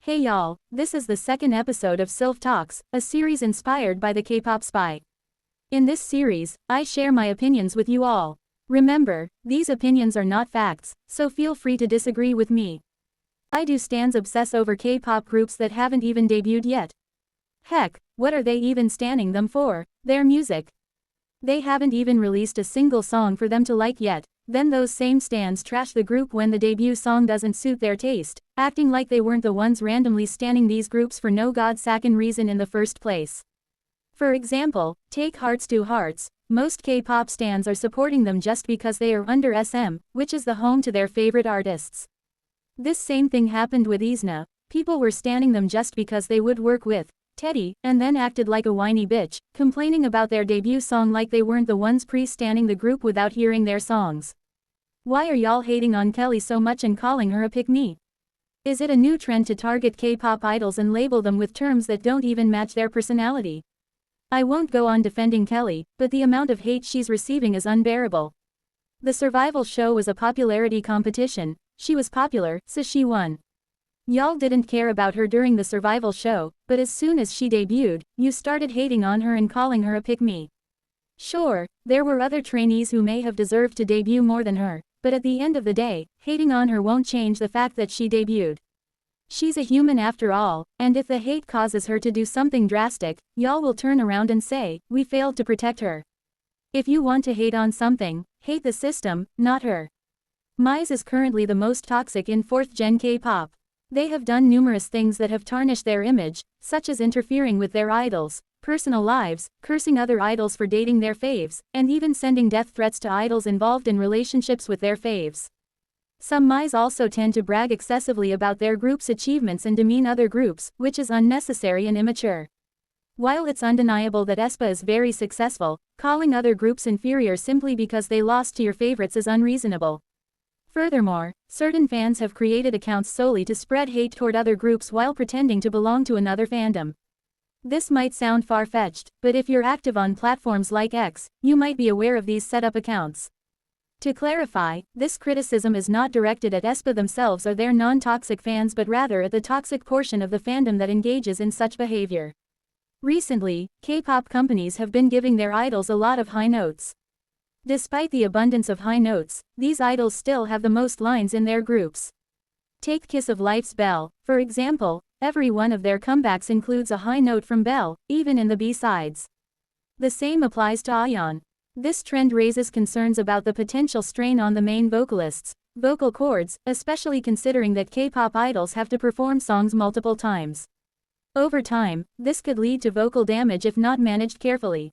Hey y'all, this is the second episode of SilvTalks, a series inspired by the K-pop spy. In this series, I share my opinions with you all. Remember, these opinions are not facts, so feel free to disagree with me. I do stans obsess over K-pop groups that haven't even debuted yet. Heck, what are they even standing them for? Their music. They haven't even released a single song for them to like yet. Then those same stans trash the group when the debut song doesn't suit their taste, acting like they weren't the ones randomly standing these groups for no godsacken reason in the first place. For example, take Hearts to Hearts. Most K-pop stans are supporting them just because they are under SM, which is the home to their favorite artists. This same thing happened with ISNA. People were standing them just because they would work with Teddy, and then acted like a whiny bitch, complaining about their debut song like they weren't the ones pre-standing the group without hearing their songs. Why are y'all hating on Kelly so much and calling her a pick-me? Is it a new trend to target K-pop idols and label them with terms that don't even match their personality? I won't go on defending Kelly, but the amount of hate she's receiving is unbearable. The survival show was a popularity competition. She was popular, so she won. Y'all didn't care about her during the survival show, but as soon as she debuted, you started hating on her and calling her a pick-me. Sure, there were other trainees who may have deserved to debut more than her, but at the end of the day, hating on her won't change the fact that she debuted. She's a human after all, and if the hate causes her to do something drastic, y'all will turn around and say, we failed to protect her. If you want to hate on something, hate the system, not her. MISE is currently the most toxic in 4th gen K-pop. They have done numerous things that have tarnished their image, such as interfering with their idols' personal lives, cursing other idols for dating their faves, and even sending death threats to idols involved in relationships with their faves. Some MISE also tend to brag excessively about their group's achievements and demean other groups, which is unnecessary and immature. While it's undeniable that aespa is very successful, calling other groups inferior simply because they lost to your favorites is unreasonable. Furthermore, certain fans have created accounts solely to spread hate toward other groups while pretending to belong to another fandom. This might sound far-fetched, but if you're active on platforms like X, you might be aware of these set-up accounts. To clarify, this criticism is not directed at aespa themselves or their non-toxic fans but rather at the toxic portion of the fandom that engages in such behavior. Recently, K-pop companies have been giving their idols a lot of high notes. Despite the abundance of high notes, these idols still have the most lines in their groups. Take Kiss of Life's Belle, for example. Every one of their comebacks includes a high note from Belle, even in the B-sides. The same applies to Ayeon. This trend raises concerns about the potential strain on the main vocalists' vocal cords, especially considering that K-pop idols have to perform songs multiple times. Over time, this could lead to vocal damage if not managed carefully.